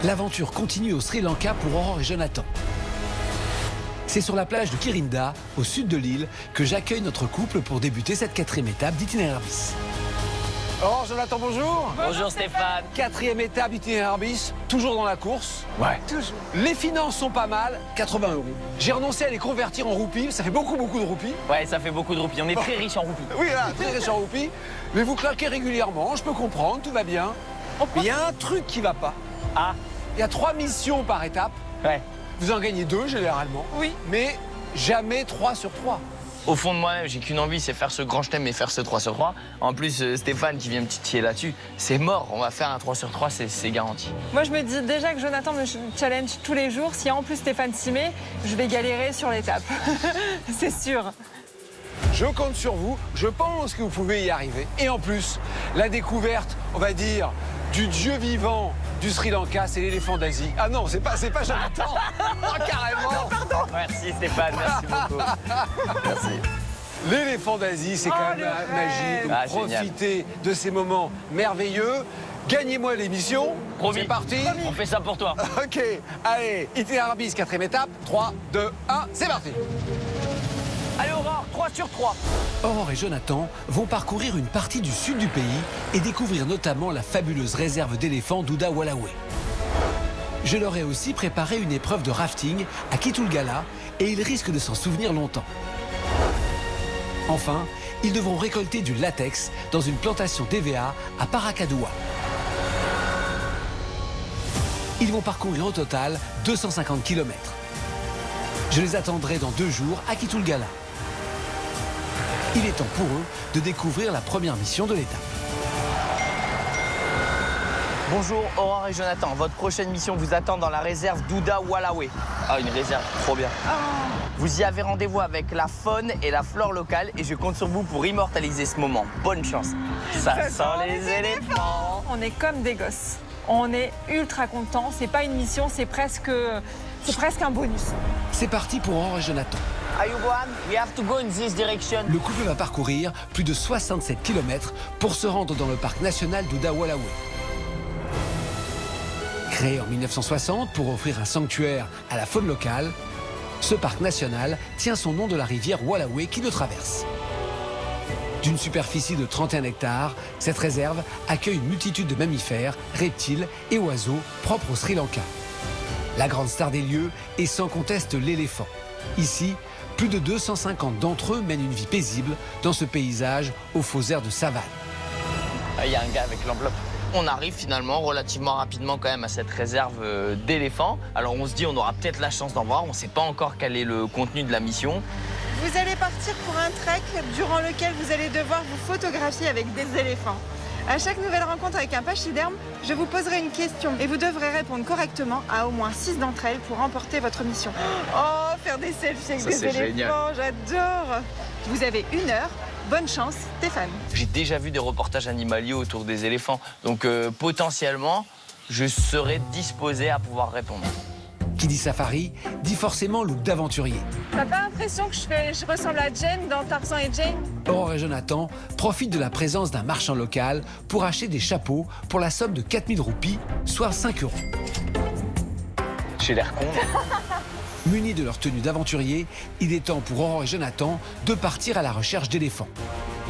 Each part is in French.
L'aventure continue au Sri Lanka pour Aurore et Jonathan. C'est sur la plage de Kirinda, au sud de l'île, que j'accueille notre couple pour débuter cette 4e étape d'Itinéraire bis. Aurore, Jonathan, bonjour. Bonjour Stéphane. 4e étape d'Itinéraire bis, toujours dans la course. Ouais. Toujours. Les finances sont pas mal, 80 €. J'ai renoncé à les convertir en roupies, ça fait beaucoup de roupies. Ouais, ça fait beaucoup de roupies. On est très riche en roupies. Oui, là, très riche en roupies. Mais vous claquez régulièrement, je peux comprendre, tout va bien. Mais il y a un truc qui va pas. Ah. Il y a 3 missions par étape. Ouais. Vous en gagnez 2 généralement. Oui. Mais jamais 3 sur 3. Au fond de moi-même, j'ai qu'une envie, c'est faire ce grand chelem et faire ce 3 sur 3. En plus, Stéphane qui vient me titiller là-dessus, c'est mort. On va faire un 3 sur 3, c'est garanti. Moi, je me dis déjà que Jonathan me challenge tous les jours. Si en plus Stéphane s'y met, je vais galérer sur l'étape. C'est sûr. Je compte sur vous. Je pense que vous pouvez y arriver. Et en plus, la découverte, on va dire, du dieu vivant du Sri Lanka, c'est l'éléphant d'Asie. Ah non, c'est pas Jonathan. Oh, carrément. Pardon. Merci Stéphane, merci beaucoup. Merci. L'éléphant d'Asie, c'est quand même magique. Donc, Ah, profitez de ces moments merveilleux. Gagnez-moi l'émission. Promis. C'est parti. On fait ça pour toi. Ok, allez, Itinéraire bis, 4e étape. 3, 2, 1, c'est parti. Allez Aurore, 3 sur 3. Aurore et Jonathan vont parcourir une partie du sud du pays et découvrir notamment la fabuleuse réserve d'éléphants d'Uda Wallawe. Je leur ai aussi préparé une épreuve de rafting à Kitulgala et ils risquent de s'en souvenir longtemps. Enfin, ils devront récolter du latex dans une plantation d'EVA à Parakadua. Ils vont parcourir au total 250 km. Je les attendrai dans 2 jours à Kitulgala. Il est temps pour eux de découvrir la première mission de l'étape. Bonjour Aurore et Jonathan, votre prochaine mission vous attend dans la réserve d'Uda Wallawe. Ah, une réserve, trop bien. Vous y avez rendez-vous avec la faune et la flore locale et je compte sur vous pour immortaliser ce moment. Bonne chance. Ça sent les éléphants. On est comme des gosses. On est ultra contents. C'est pas une mission, c'est presque un bonus. C'est parti pour Aurore et Jonathan. Ayubuan, we have to go in this direction. Le couple va parcourir plus de 67 km pour se rendre dans le parc national d'Uda Wallawe. Créé en 1960 pour offrir un sanctuaire à la faune locale, ce parc national tient son nom de la rivière Wallawe qui le traverse. D'une superficie de 31 hectares, cette réserve accueille une multitude de mammifères, reptiles et oiseaux propres au Sri Lanka. La grande star des lieux est sans conteste l'éléphant. Ici, plus de 250 d'entre eux mènent une vie paisible dans ce paysage aux faux airs de savane. Ah, il y a un gars avec l'enveloppe. On arrive finalement relativement rapidement quand même à cette réserve d'éléphants. Alors on se dit on aura peut-être la chance d'en voir, on ne sait pas encore quel est le contenu de la mission. Vous allez partir pour un trek durant lequel vous allez devoir vous photographier avec des éléphants. À chaque nouvelle rencontre avec un pachyderme, je vous poserai une question et vous devrez répondre correctement à au moins 6 d'entre elles pour remporter votre mission. Oh, faire des selfies avec des éléphants, j'adore. Vous avez 1 heure. Bonne chance, Stéphane. J'ai déjà vu des reportages animaliers autour des éléphants, donc potentiellement, je serai disposé à pouvoir répondre. Qui dit safari, dit forcément look d'aventurier. T'as pas l'impression que je ressemble à Jane dans Tarzan et Jane? Aurore et Jonathan profitent de la présence d'un marchand local pour acheter des chapeaux pour la somme de 4000 roupies, soit 5 €. J'ai l'air con. Munis de leur tenue d'aventurier, il est temps pour Aurore et Jonathan de partir à la recherche d'éléphants.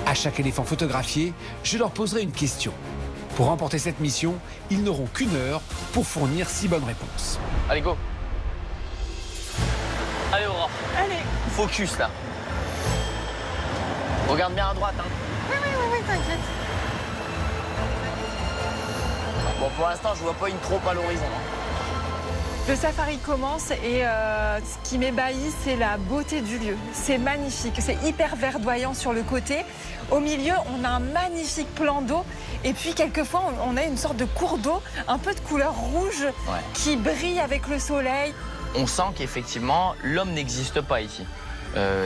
À chaque éléphant photographié, je leur poserai une question. Pour remporter cette mission, ils n'auront qu'1 heure pour fournir 6 bonnes réponses. Allez, go. Allez, Aurore. Allez. Focus, là. Regarde bien à droite, hein. Oui, t'inquiète. Bon, pour l'instant, je vois pas une trompe à l'horizon. Le safari commence et ce qui m'ébahit, c'est la beauté du lieu. C'est magnifique, c'est hyper verdoyant sur le côté. Au milieu, on a un magnifique plan d'eau et puis quelquefois, on a une sorte de cours d'eau, un peu de couleur rouge qui brille avec le soleil. On sent qu'effectivement, l'homme n'existe pas ici.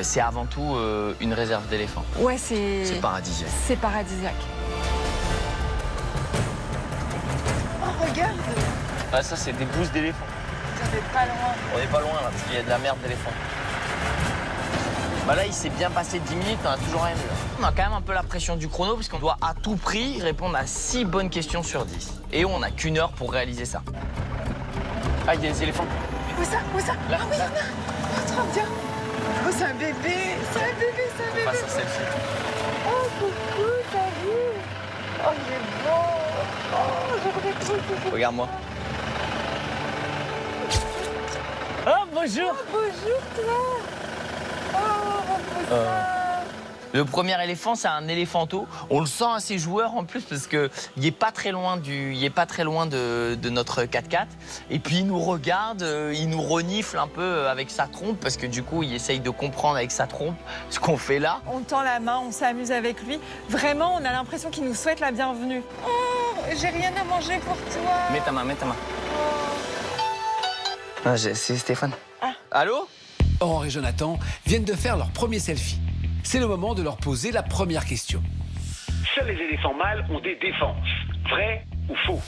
C'est avant tout une réserve d'éléphants. Ouais, c'est paradisiaque. C'est paradisiaque. Oh, regarde. Ah, ça, c'est des bouses d'éléphants. On est pas loin. On n'est pas loin, là, parce qu'il y a de la merde d'éléphant. Bah là, il s'est bien passé 10 minutes, on a toujours rien vu. On a quand même un peu la pression du chrono, puisqu'on doit à tout prix répondre à 6 bonnes questions sur 10. Et on n'a qu'1 heure pour réaliser ça. Ah, il y a des éléphants. Où ça? Où ça? Là, Ah oui, il y en là. a. Oh, trop bien. Oh, c'est un bébé. C'est un bébé, c'est un bébé. Face à celle-ci. Oh, coucou, salut. Oh, il est beau. Oh, j'aimerais trop. Regarde-moi. Oh, bonjour. Oh, bonjour, toi. Oh, mon poussin. Le premier éléphant, c'est un éléphanto. On le sent à ses joueurs en plus parce qu'il n'est pas très loin, de notre 4x4. Et puis il nous regarde, il nous renifle un peu avec sa trompe parce que du coup, il essaye de comprendre avec sa trompe ce qu'on fait là. On tend la main, on s'amuse avec lui. Vraiment, on a l'impression qu'il nous souhaite la bienvenue. Oh, j'ai rien à manger pour toi. Mets ta main, mets ta main. Ah, c'est Stéphane. Ah. Allô? Aurore et Jonathan viennent de faire leur premier selfie. C'est le moment de leur poser la première question. Seuls les éléphants mâles ont des défenses. Vrai ou faux?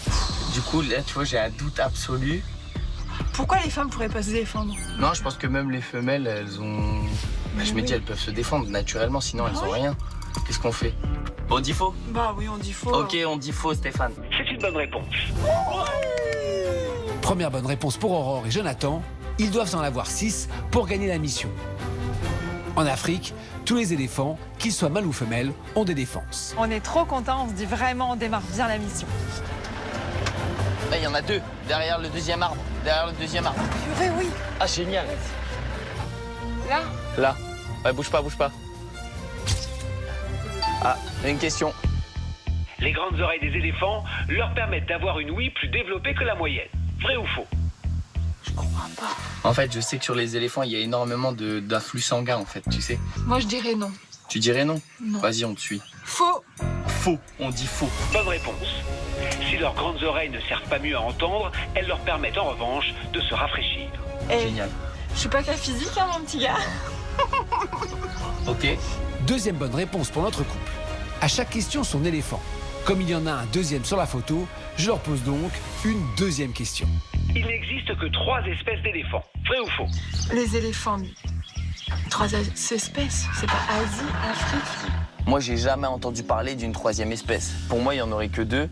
Du coup, là, tu vois, j'ai un doute absolu. Pourquoi les femmes pourraient pas se défendre? Non, je pense que même les femelles, elles ont... Bah, je me dis, elles peuvent se défendre naturellement, sinon elles ont rien. Qu'est-ce qu'on fait? On dit faux? Bah oui, on dit faux. Ok, on dit faux, Stéphane. C'est une bonne réponse. Première bonne réponse pour Aurore et Jonathan. Ils doivent en avoir 6 pour gagner la mission. En Afrique, tous les éléphants, qu'ils soient mâles ou femelles, ont des défenses. On est trop contents, on se dit vraiment, on démarre bien la mission. Là, il y en a 2, derrière le deuxième arbre. Derrière le deuxième arbre. Purée, oui. Ah, génial. Là. Là. Ouais, bouge pas, bouge pas. Ah, une question. Les grandes oreilles des éléphants leur permettent d'avoir une ouïe plus développée que la moyenne. Vrai ou faux? En fait, je sais que sur les éléphants, il y a énormément d'afflux sanguin, en fait, tu sais. Moi, je dirais non. Tu dirais non? Non. Vas-y, on te suit. Faux. Faux, on dit faux. Bonne réponse. Si leurs grandes oreilles ne servent pas mieux à entendre, elles leur permettent en revanche de se rafraîchir. Génial. Je suis pas qu'à physique, hein, mon petit gars. Ok. Deuxième bonne réponse pour notre couple. À chaque question, son éléphant. Comme il y en a un deuxième sur la photo, je leur pose donc une deuxième question. Il n'existe que 3 espèces d'éléphants. Vrai ou faux? Les éléphants. 3 espèces. C'est pas Asie, Afrique. Moi, j'ai jamais entendu parler d'une 3e espèce. Pour moi, il y en aurait que 2.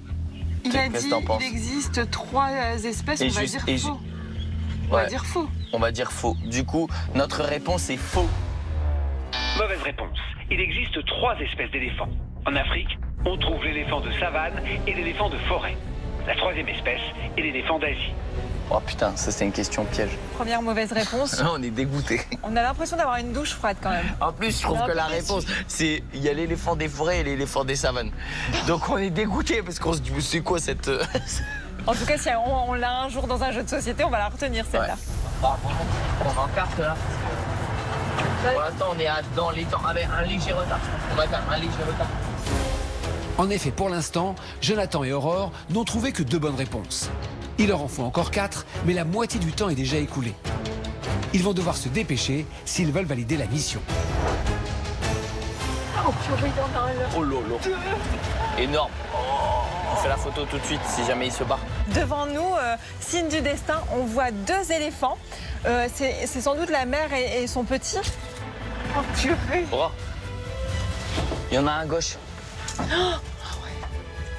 Il a Qu'est-ce dit que t'en penses? il existe 3 espèces. Et On va juste- dire et faux. ju- On va Ouais. dire faux. On va dire faux. Du coup, notre réponse est faux. Mauvaise réponse. Il existe 3 espèces d'éléphants. En Afrique, on trouve l'éléphant de savane et l'éléphant de forêt. La 3e espèce est l'éléphant d'Asie. Oh putain, ça c'est une question piège. Première mauvaise réponse. On est dégoûté. On a l'impression d'avoir une douche froide quand même. En plus, je trouve Non, que la pas déçu. réponse, c'est il y a l'éléphant des forêts et l'éléphant des savanes. Donc on est dégoûté parce qu'on se dit, c'est quoi cette... En tout cas, si on l'a un jour dans un jeu de société, on va la retenir celle-là. On en carte là. Pour l'instant, on est dans les temps avec un léger retard. On va faire un léger retard. En effet, pour l'instant, Jonathan et Aurore n'ont trouvé que 2 bonnes réponses. Il leur en faut encore 4, mais la moitié du temps est déjà écoulé. Ils vont devoir se dépêcher s'ils veulent valider la mission. Oh, purée, il y en a un là. Oh lolo. Énorme. On fait la photo tout de suite si jamais il se bat. Devant nous, signe du destin, on voit 2 éléphants. C'est sans doute la mère et son petit. Oh, purée. Oh. Il y en a un à gauche.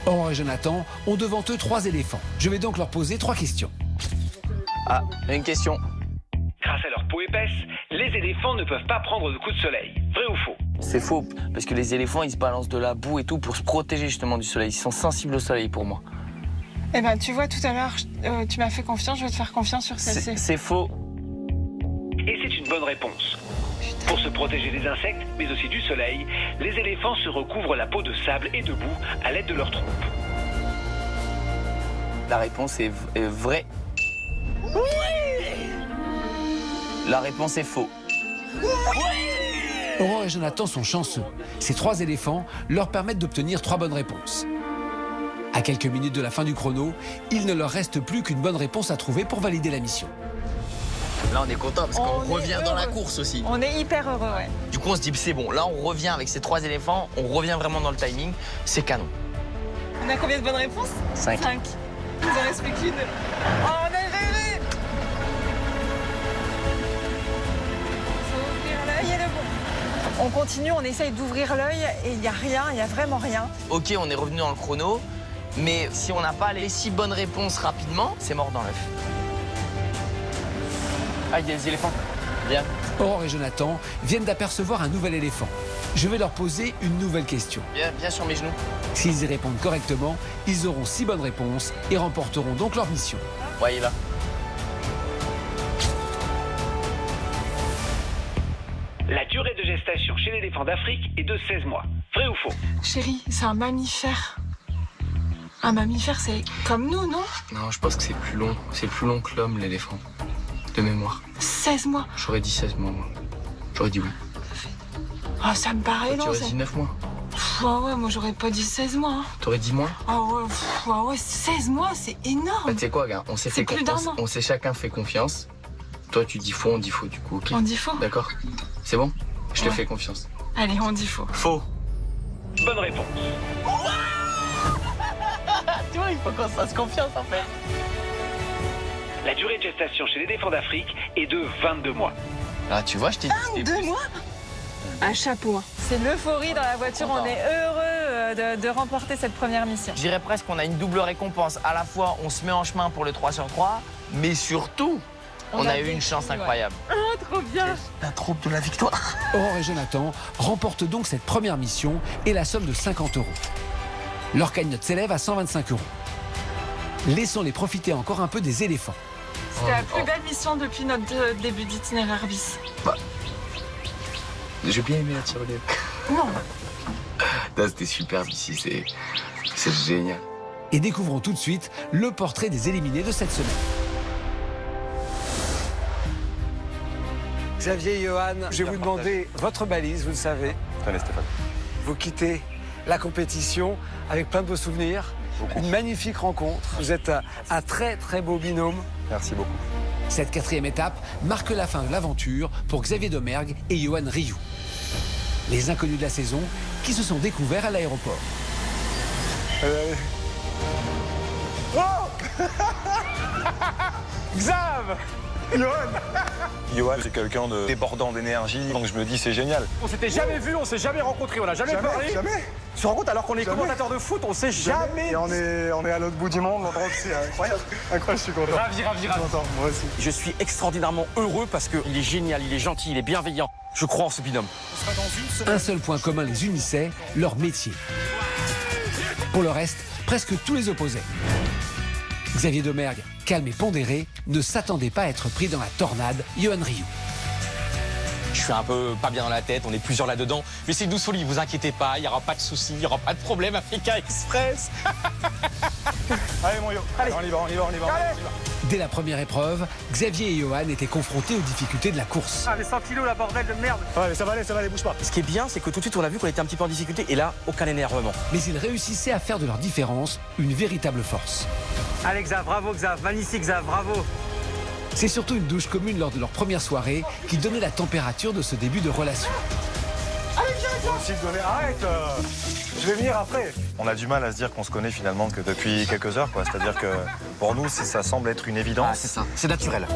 Aurore et Jonathan ont devant eux 3 éléphants. Je vais donc leur poser 3 questions. Ah, une question. Grâce à leur peau épaisse, les éléphants ne peuvent pas prendre de coups de soleil. Vrai ou faux? C'est faux, parce que les éléphants, ils se balancent de la boue et tout pour se protéger justement du soleil. Ils sont sensibles au soleil pour moi. Eh ben, tu vois, tout à l'heure, tu m'as fait confiance, je vais te faire confiance sur celle-ci. C'est faux. Et c'est une bonne réponse. Pour se protéger des insectes, mais aussi du soleil, les éléphants se recouvrent la peau de sable et de boue à l'aide de leur trompe. La réponse est vraie. La réponse est faux. Aurore et Jonathan sont chanceux. Ces 3 éléphants leur permettent d'obtenir 3 bonnes réponses. À quelques minutes de la fin du chrono, il ne leur reste plus qu'une bonne réponse à trouver pour valider la mission. Là, on est content parce qu'on On est revient dans la heureux. course aussi. On est hyper heureux, ouais. Du coup, on se dit, c'est bon. Là, on revient avec ces 3 éléphants. On revient vraiment dans le timing. C'est canon. On a combien de bonnes réponses? 5. 5. Il nous en reste plus qu'une. Oh, on a rêvé! Faut ouvrir l'œil et le bon. On continue, on essaye d'ouvrir l'œil et il n'y a rien, il n'y a vraiment rien. Ok, on est revenu dans le chrono. Mais si on n'a pas les 6 bonnes réponses rapidement, c'est mort dans l'œuf. Ah, il y a des éléphants. Bien. Aurore et Jonathan viennent d'apercevoir un nouvel éléphant. Je vais leur poser une nouvelle question. Bien sur mes genoux. S'ils y répondent correctement, ils auront 6 bonnes réponses et remporteront donc leur mission. Ouais, il est là. La durée de gestation chez l'éléphant d'Afrique est de 16 mois. Vrai ou faux? Chérie, c'est un mammifère. Un mammifère, c'est comme nous, non? Non, je pense que c'est plus long. C'est plus long que l'homme, l'éléphant. De mémoire. 16 mois. J'aurais dit 16 mois, moi. J'aurais dit oui. Oh, ça me paraît long. Tu aurais dit 9 mois. Ah ouais, moi j'aurais pas dit 16 mois. Hein. T'aurais dit moins? Ah ouais, 16 mois, c'est énorme. Bah, tu sais quoi, gars, on s'est plus d'un an. On s'est chacun fait confiance. Toi, tu dis faux, on dit faux, du coup, ok? On dit faux. D'accord? C'est bon? Je te Ouais. fais confiance. Allez, on dit faux. Faux. Bonne réponse. Tu vois, il faut qu'on se fasse confiance, en fait. La durée de gestation chez l'éléphant d'Afrique est de 22 mois. Ah, tu vois, je t'ai dit. c'était 2 plus. mois. Un chapeau. Hein. C'est l'euphorie dans la voiture. On est heureux de remporter cette première mission. Je dirais presque qu'on a une double récompense. À la fois, on se met en chemin pour le 3/3, mais surtout, on a eu une chance incroyable. Oh, trop bien. La troupe de la victoire. Aurore et Jonathan remportent donc cette première mission et la somme de 50 €. Leur cagnotte s'élève à 125 €. Laissons-les profiter encore un peu des éléphants. C'était la plus belle mission depuis notre début d'itinéraire bis. J'ai bien aimé la tirelire. Non. Là, c'était superbe ici, c'est génial. Et découvrons tout de suite le portrait des éliminés de cette semaine. Xavier et Johan, je vais vous demander votre balise, vous le savez. Tenez Stéphane. Vous quittez la compétition avec plein de beaux souvenirs. Une magnifique rencontre. Vous êtes un très très beau binôme. Merci beaucoup. Cette 4e étape marque la fin de l'aventure pour Xavier Domergue et Johan Rioux. Les inconnus de la saison qui se sont découverts à l'aéroport. Oh Xav Johan, c'est quelqu'un de débordant d'énergie, donc je me dis c'est génial. On s'était jamais vu, on s'est jamais rencontré, on n'a jamais parlé. Jamais. Tu te rends compte alors qu'on est commentateur de foot, on s'est jamais. Et on est à l'autre bout du monde, c'est incroyable. Incroyable, je suis content. Ravi. Content, moi aussi. Je suis extraordinairement heureux parce qu'il est génial, il est gentil, il est bienveillant. Je crois en ce binôme. Un seul point commun les unissait, leur métier. Pour le reste, presque tous les opposaient. Xavier Domergue, calme et pondéré, ne s'attendait pas à être pris dans la tornade Johan Rioux. Je suis un peu pas bien dans la tête, on est plusieurs là-dedans. Mais c'est douce folie, vous inquiétez pas, il n'y aura pas de soucis, il n'y aura pas de problème. Africa Express. Allez mon yo, allez. On y va. Dès la première épreuve, Xavier et Johan étaient confrontés aux difficultés de la course. Ah, les 100 kilos, la bordel de merde. Ouais, ça va aller, bouge pas. Ce qui est bien, c'est que tout de suite on a vu qu'on était un petit peu en difficulté et là, aucun énervement. Mais ils réussissaient à faire de leur différence une véritable force. Allez Xav, bravo Xav, magnifique Xav, bravo. C'est surtout une douche commune lors de leur première soirée qui donnait la température de ce début de relation. Arrête Je vais venir après. On a du mal à se dire qu'on se connaît finalement que depuis quelques heures, quoi. C'est-à-dire que pour nous, ça semble être une évidence. Ah, c'est ça, c'est naturel.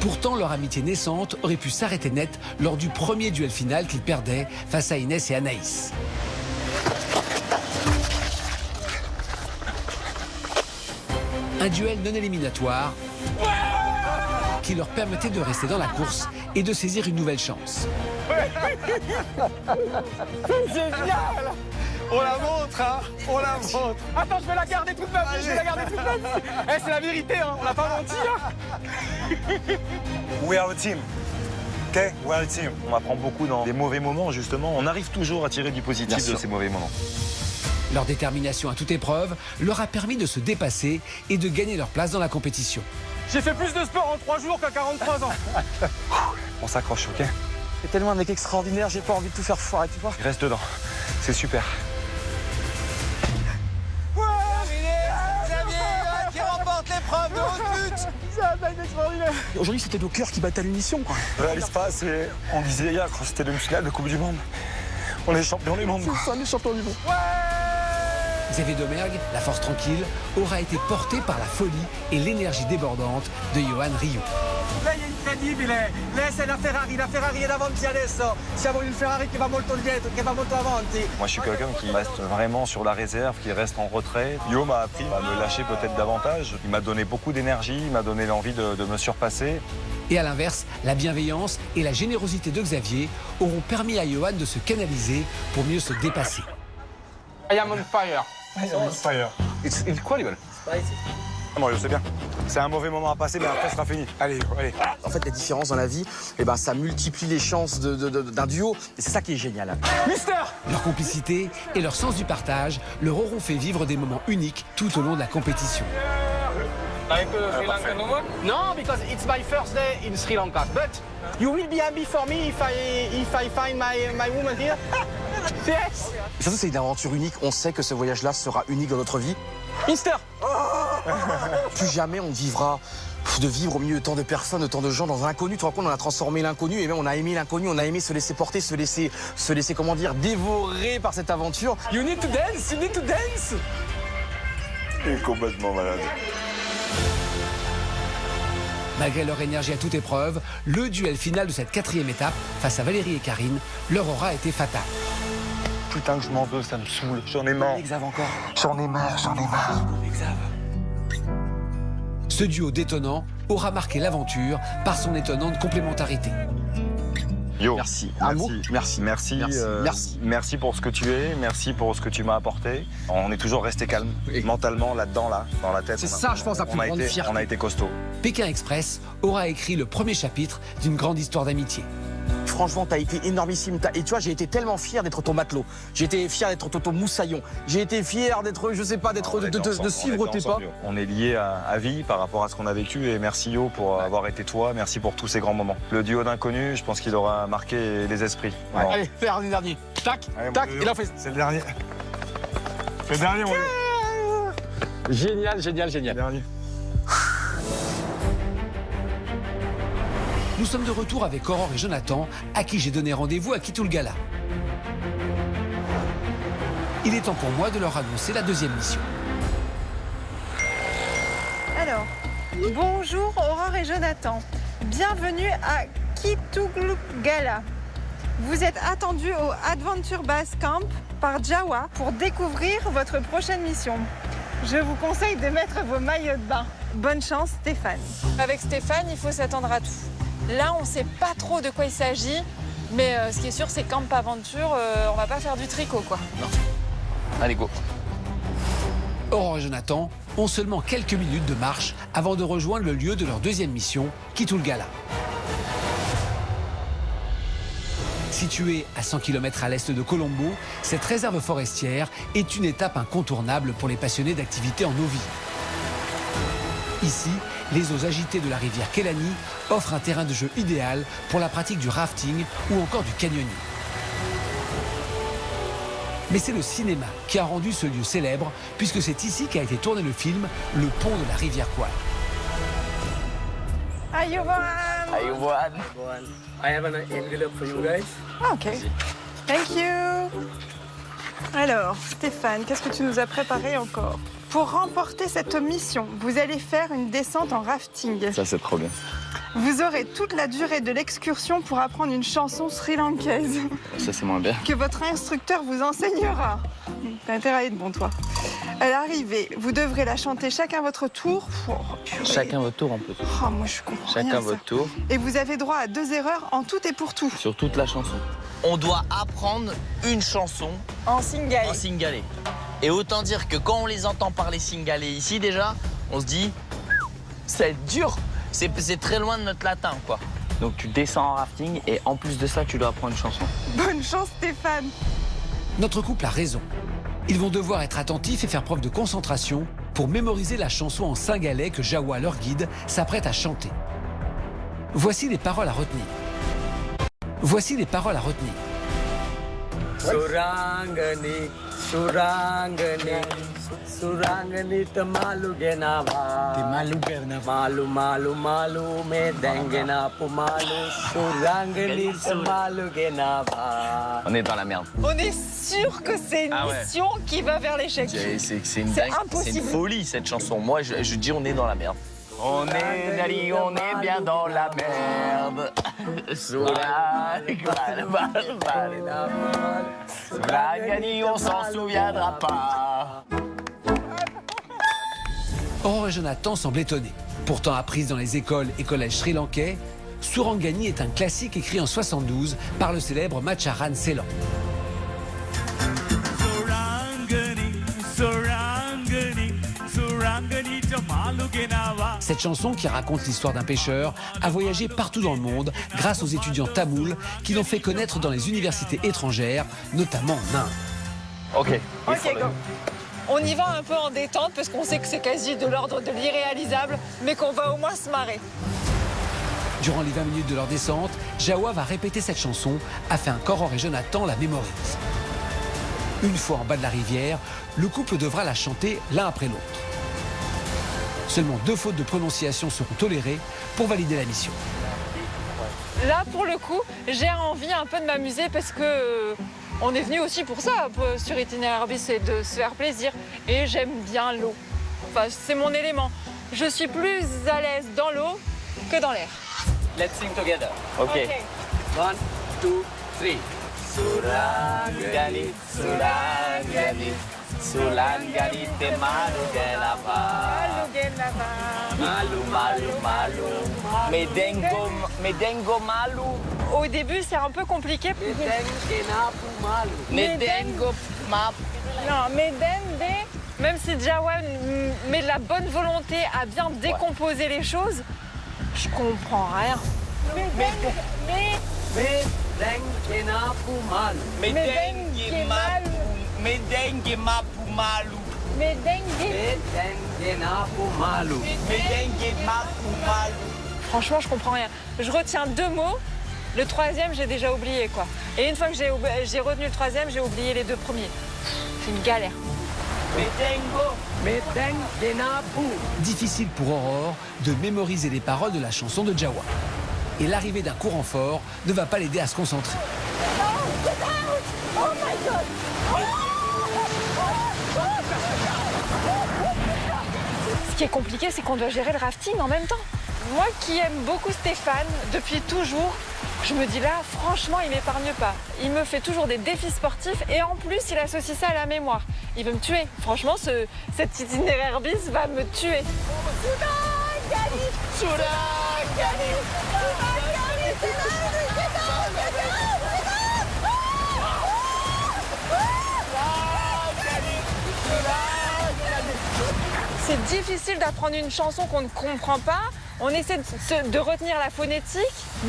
Pourtant, leur amitié naissante aurait pu s'arrêter net lors du premier duel final qu'ils perdaient face à Inès et Anaïs. Un duel non éliminatoire qui leur permettait de rester dans la course et de saisir une nouvelle chance. Génial. On la montre, hein. On la montre. Attends, je vais la garder toute ma vie, Eh, c'est la vérité, hein. On l'a pas menti, hein. We are a team. Ok, we are a team. On apprend beaucoup dans des mauvais moments, justement. On arrive toujours à tirer du positif de ces mauvais moments. Leur détermination à toute épreuve leur a permis de se dépasser et de gagner leur place dans la compétition. J'ai fait plus de sport en 3 jours qu'à 43 ans. On s'accroche, ok? C'est tellement un mec extraordinaire, j'ai pas envie de tout faire foirer, tu vois. Reste dedans. C'est super. Qui remporte l'épreuve de haute lutte. C'est un mec extraordinaire. Aujourd'hui, c'était nos cœurs qui battaient à l'unisson, quoi. Je réalise pas, on disait hier quand c'était demi-finale de Coupe du Monde. On est champions du monde. C'est ça, les champions du monde. Xavier Domergue, la force tranquille, aura été porté par la folie et l'énergie débordante de Johan Rioux. Lei è incredibile, lei c'est la Ferrari è davanti adesso. Siamo une Ferrari qui va molto dietro, qui va molto avanti. Moi, je suis quelqu'un qui reste vraiment sur la réserve, qui reste en retrait. Yo m'a appris à me lâcher peut-être davantage. Il m'a donné beaucoup d'énergie, il m'a donné l'envie de me surpasser. Et à l'inverse, la bienveillance et la générosité de Xavier auront permis à Johan de se canaliser pour mieux se dépasser. I am on fire. Fire. It's incredible. Moi, je sais bien. C'est un mauvais moment à passer, mais après, ce sera fini. Allez, allez. En fait, la différence dans la vie, eh ben, ça multiplie les chances d'un duo. Et c'est ça qui est génial. Mister! Leur complicité et leur sens du partage leur auront fait vivre des moments uniques tout au long de la compétition. Avec Sri Lanka no more? No, because it's my first day in Sri Lanka. But you will be happy for me if I find my woman here. Yes! Et surtout, c'est une aventure unique. On sait que ce voyage-là sera unique dans notre vie. Mister! Plus jamais on vivra de vivre au milieu de tant de personnes, de tant de gens dans l'inconnu. Tu te rends compte, on a transformé l'inconnu et même on a aimé l'inconnu, on a aimé se laisser porter, se laisser, comment dire, dévorer par cette aventure. You need to dance, you need to dance! Il est complètement malade. Malgré leur énergie à toute épreuve, le duel final de cette 4e étape, face à Valérie et Karine, leur aura été fatal. Putain que je m'en veux, ça me saoule. J'en ai marre. Xav encore. J'en ai marre. Ce duo détonnant aura marqué l'aventure par son étonnante complémentarité. Yo, Merci. Un mot? Merci. Merci. Merci. Merci pour ce que tu es, merci pour ce que tu m'as apporté. On est toujours resté calme, mentalement, là-dedans, là, dans la tête. C'est ça, je pense, la plus grande fierté. On a été costaud. Pékin Express aura écrit le premier chapitre d'une grande histoire d'amitié. Franchement, t'as été énormissime. Et tu vois, j'ai été tellement fier d'être ton matelot. J'ai été fier d'être ton moussaillon. J'ai été fier d'être, je sais pas, de suivre tes pas. On est liés à vie par rapport à ce qu'on a vécu et merci Yo pour avoir été toi. Merci pour tous ces grands moments. Le duo d'inconnus, je pense qu'il aura marqué les esprits. Ouais. Allez, dernier. Tac, allez, tac, il a fait. C'est le dernier. C'est le dernier, mon Génial, génial, génial. Dernier. Nous sommes de retour avec Aurore et Jonathan, à qui j'ai donné rendez-vous à Kitulgala. Il est temps pour moi de leur annoncer la 2e mission. Alors, bonjour Aurore et Jonathan. Bienvenue à Kitulgala. Vous êtes attendus au Adventure Base Camp par Jawa pour découvrir votre prochaine mission. Je vous conseille de mettre vos maillots de bain. Bonne chance, Stéphane. Avec Stéphane, il faut s'attendre à tout. Là, on ne sait pas trop de quoi il s'agit, mais ce qui est sûr, c'est Camp Aventure, on va pas faire du tricot, quoi. Non. Allez, go. Aurore et Jonathan ont seulement quelques minutes de marche avant de rejoindre le lieu de leur 2e mission, Kitulgala. Située à 100 km à l'est de Colombo, cette réserve forestière est une étape incontournable pour les passionnés d'activités en eau vive. Ici, les eaux agitées de la rivière Kelani offrent un terrain de jeu idéal pour la pratique du rafting ou encore du canyoning. Mais c'est le cinéma qui a rendu ce lieu célèbre, puisque c'est ici qu'a été tourné le film Le pont de la rivière Kwai. Ayuban. I have an envelope for you guys. Ok. Thank you. Alors, Stéphane, qu'est-ce que tu nous as préparé encore? Pour remporter cette mission, vous allez faire une descente en rafting. Ça, c'est trop bien. Vous aurez toute la durée de l'excursion pour apprendre une chanson sri-lankaise Ça, c'est moins bien. que votre instructeur vous enseignera. T'as intérêt à être bon, toi. À l'arrivée, vous devrez la chanter chacun votre tour. Oh, Chacun votre tour, on peut. Oh, moi, je comprends rien, Chacun ça. votre tour. Et vous avez droit à 2 erreurs en tout et pour tout. Sur toute la chanson. On doit apprendre une chanson En single. en singalais. Et autant dire que quand on les entend parler singalais ici déjà, on se dit, c'est dur. C'est très loin de notre latin, quoi. Donc tu descends en rafting et en plus de ça, tu dois apprendre une chanson. Bonne chance, Stéphane. Notre couple a raison. Ils vont devoir être attentifs et faire preuve de concentration pour mémoriser la chanson en singalais que Jawa, leur guide, s'apprête à chanter. Voici les paroles à retenir. Voici les paroles à retenir. Surangani, Surangani, Surangani tamalu genava. Tamalu genava. Malu, malu, malu, me dengena pumalu. Surangani tamalu genava. On est dans la merde. On est sûr que c'est une mission qui va vers l'échec. C'est une C'est dingue. impossible. C'est une folie, cette chanson. Moi, je dis on est dans la merde. On est Dali, on est bien dans la merde. Soulagani, on s'en souviendra pas. Aurore et Jonathan semblent étonnés. Pourtant apprise dans les écoles et collèges sri-lankais, Surangani est un classique écrit en 72 par le célèbre Matcharan Selan. Cette chanson, qui raconte l'histoire d'un pêcheur, a voyagé partout dans le monde grâce aux étudiants tamouls qui l'ont fait connaître dans les universités étrangères, notamment en Inde. Ok, go. On y va un peu en détente parce qu'on sait que c'est quasi de l'ordre de l'irréalisable, mais qu'on va au moins se marrer. Durant les 20 minutes de leur descente, Jawa va répéter cette chanson afin qu'Aurore et Jonathan la mémorisent. Une fois en bas de la rivière, le couple devra la chanter l'un après l'autre. Seulement 2 fautes de prononciation seront tolérées pour valider la mission. Là, pour le coup, j'ai envie un peu de m'amuser parce que on est venu aussi pour ça, sur Itinéraire Bis, c'est de se faire plaisir. Et j'aime bien l'eau. Enfin, c'est mon élément. Je suis plus à l'aise dans l'eau que dans l'air. Let's sing together. Ok. 1, 2, 3. Surangani, Surangani, Surangani te malu genava. Malu, malu, malu. Medengo malu. Au début, c'est un peu compliqué. Medengo map. Non, Medende, même si Jawa met de la bonne volonté à bien décomposer les choses, je comprends rien. Medengue mapu malu. Franchement, je comprends rien. Je retiens 2 mots. Le 3e, j'ai déjà oublié, quoi. Et une fois que j'ai retenu le 3e, j'ai oublié les 2 premiers. C'est une galère. Difficile pour Aurore de mémoriser les paroles de la chanson de Jawa. Et l'arrivée d'un courant fort ne va pas l'aider à se concentrer. Ce qui est compliqué, c'est qu'on doit gérer le rafting en même temps. Moi qui aime beaucoup Stéphane depuis toujours, je me dis là, franchement, il m'épargne pas. Il me fait toujours des défis sportifs et en plus, il associe ça à la mémoire. Il veut me tuer. Franchement, cet itinéraire bis va me tuer. C'est difficile d'apprendre une chanson qu'on ne comprend pas. On essaie de retenir la phonétique,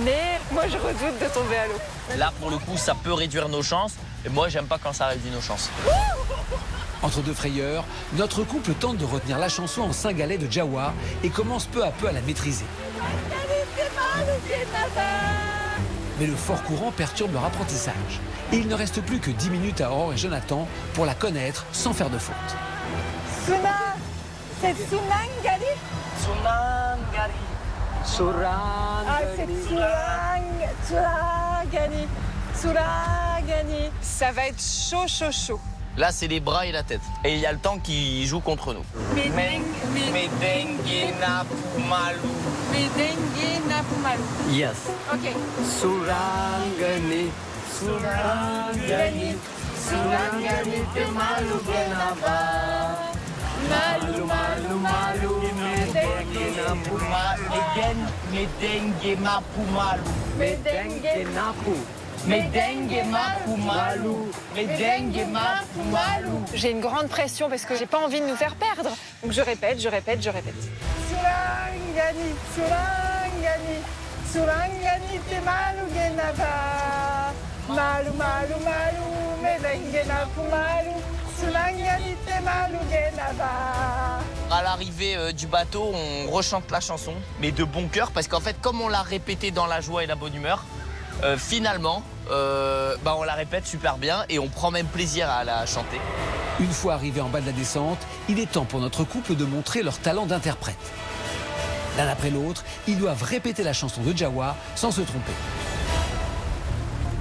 mais moi je redoute de tomber à l'eau. Là, pour le coup, ça peut réduire nos chances. Et moi, j'aime pas quand ça réduit nos chances. Entre 2 frayeurs, notre couple tente de retenir la chanson en singalais de Jawa et commence peu à peu à la maîtriser. Mais le fort courant perturbe leur apprentissage. Et il ne reste plus que 10 minutes à Aurore et Jonathan pour la connaître sans faire de faute. Suna, c'est Surangani. Ah, c'est Surangani. Surangani. Ça va être chaud, chaud, chaud. Là, c'est les bras et la tête. Et il y a le temps qui joue contre nous. Medengue napu malu. Medengue napu malu. Yes. Ok. Surangani, Surangani, Surangani te malu genava. Malu, malu, malu. Medengue napu malu. Medengue mapu malu. Medengue napu. Medengue mapu malu. Medengue mapu malu. J'ai une grande pression parce que j'ai pas envie de nous faire perdre. Donc je répète, je répète, je répète. Surangani, Surangani, Surangani te malu genava. Malu, malu, malu, medengue napu malu. Surangani te malu genava. À l'arrivée du bateau, on rechante la chanson, mais de bon cœur, parce qu'en fait, comme on l'a répété dans la joie et la bonne humeur, finalement, on la répète super bien et on prend même plaisir à la chanter. Une fois arrivés en bas de la descente, il est temps pour notre couple de montrer leur talent d'interprète. L'un après l'autre, ils doivent répéter la chanson de Jawa sans se tromper.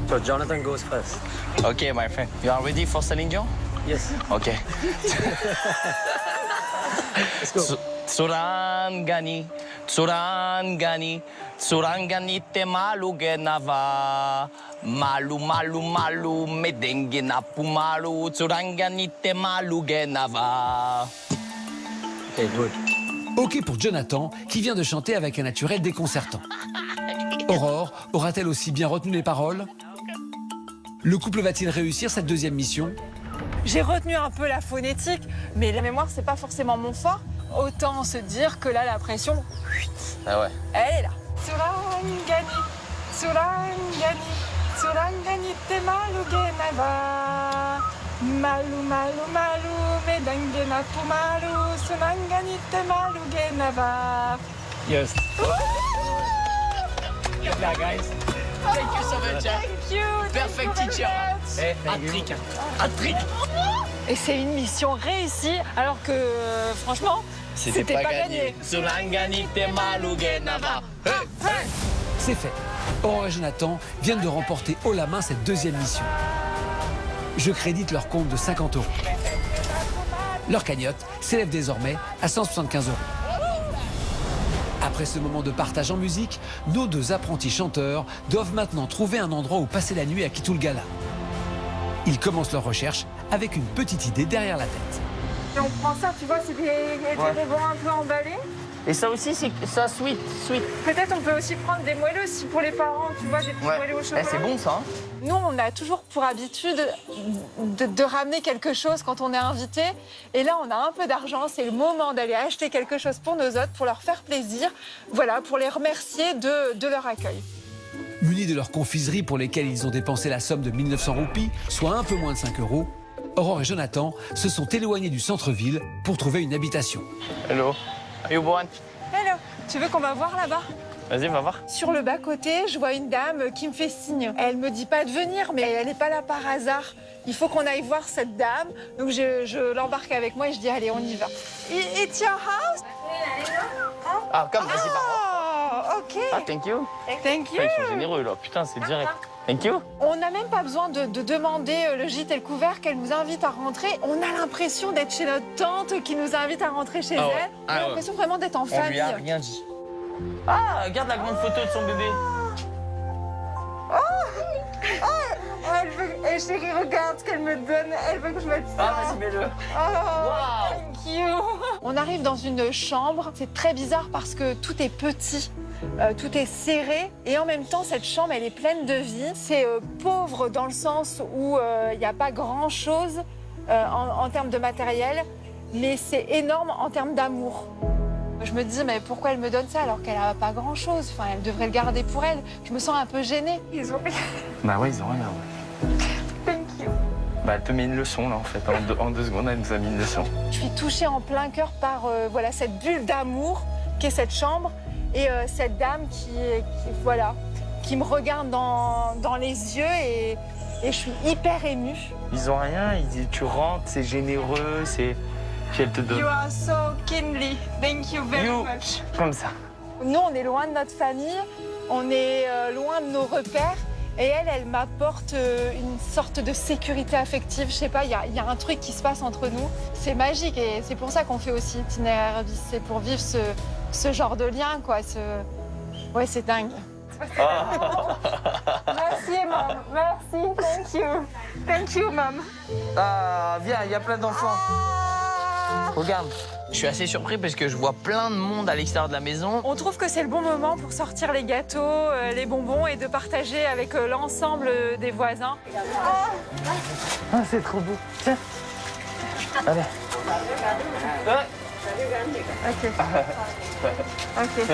So Jonathan goes first. Ok, my friend. You are ready for Celine Dion? Yes. Ok. Let's go. Tsurangani, Tsurangani, Tsurangani te malu genava. Malu, malu, malu, medengue napu malu, Tsurangani te malu genava. Okay, good. Ok pour Jonathan, qui vient de chanter avec un naturel déconcertant. Aurore aura-t-elle aussi bien retenu les paroles? Le couple va-t-il réussir cette deuxième mission? J'ai retenu un peu la phonétique, mais la mémoire, c'est pas forcément mon fort. Autant se dire que là, la pression, Ah ouais. elle est là. Tsurangani, Tsurangani, Tsurangani te malu genava. Malu, malu, malu, medengue napu malu, Tsurangani te malu genava. Yes. Good luck, guys. Thank you so much. Thank you. Perfect teacher. Hat-trick. Hat-trick. Et c'est une mission réussie, alors que franchement, c'était pas gagné. Tsurangani te malu genava. C'est fait. Aurore et Jonathan viennent de remporter haut la main cette deuxième mission. Je crédite leur compte de 50 €. Leur cagnotte s'élève désormais à 175 €. Après ce moment de partage en musique, nos deux apprentis chanteurs doivent maintenant trouver un endroit où passer la nuit à Kitulgala. Ils commencent leur recherche avec une petite idée derrière la tête. Et on prend ça, tu vois, c'est des bonbons un peu emballés. Et ça aussi, c'est ça, sweet. Peut-être on peut aussi prendre des moelleux aussi pour les parents, tu vois, des petits moelleux au chocolat. C'est bon ça. Hein. Nous, on a toujours pour habitude de ramener quelque chose quand on est invité. Et là, on a un peu d'argent, c'est le moment d'aller acheter quelque chose pour nos hôtes, pour leur faire plaisir, voilà, pour les remercier de leur accueil. Munis de leurs confiseries pour lesquelles ils ont dépensé la somme de 1900 roupies, soit un peu moins de 5 €, Aurore et Jonathan se sont éloignés du centre-ville pour trouver une habitation. Hello. Are you born? Hello, tu veux qu'on va voir là-bas? Vas-y, va voir. Sur le bas-côté, je vois une dame qui me fait signe. Elle me dit pas de venir, mais elle n'est pas là par hasard. Il faut qu'on aille voir cette dame. Donc je l'embarque avec moi et je dis allez, on y va. It's your house? Ah, comme, vas-y, va voir. Oh, ok. Ah, thank you. Thank you. Ils sont généreux là, putain, c'est direct. Thank you. On n'a même pas besoin de demander le gîte et le couvert qu'elle nous invite à rentrer. On a l'impression d'être chez notre tante qui nous invite à rentrer chez elle. On a l'impression vraiment d'être en famille. On lui a rien dit. Ah, regarde la grande photo de son bébé. Elle veut, et chérie, regarde ce qu'elle me donne. Elle veut que je mette ça. Ah, vas-y, mets-le. Oh, thank you. On arrive dans une chambre. C'est très bizarre parce que tout est petit. Tout est serré et en même temps cette chambre elle est pleine de vie. C'est pauvre dans le sens où il n'y a pas grand chose en termes de matériel, mais c'est énorme en termes d'amour. Je me dis mais pourquoi elle me donne ça alors qu'elle n'a pas grand chose, enfin elle devrait le garder pour elle. Je me sens un peu gênée. Ils ont rien. Bah ouais, ils ont rien. Ouais. Thank you. Bah elle te met une leçon là en fait, en deux secondes elle nous a mis une leçon. Je suis touchée en plein cœur par voilà, cette bulle d'amour qu'est cette chambre. Et cette dame qui me regarde dans les yeux et je suis hyper émue. Ils ont rien, ils disent tu rentres, c'est généreux, c'est... Puis elle te donne. You are so kindly, thank you very much. Comme ça. Nous, on est loin de notre famille, on est loin de nos repères. Et elle m'apporte une sorte de sécurité affective. Je sais pas, il y a un truc qui se passe entre nous. C'est magique et c'est pour ça qu'on fait aussi Itinéraire Bis. C'est pour vivre ce genre de lien, quoi. Ouais, c'est dingue. Merci, maman. Merci, thank you. Thank you, maman. Ah, viens, il y a plein d'enfants. Regarde. Je suis assez surpris parce que je vois plein de monde à l'extérieur de la maison. On trouve que c'est le bon moment pour sortir les gâteaux, les bonbons et de partager avec l'ensemble des voisins. Ah, c'est trop beau. Tiens. Allez. Ok. Ok.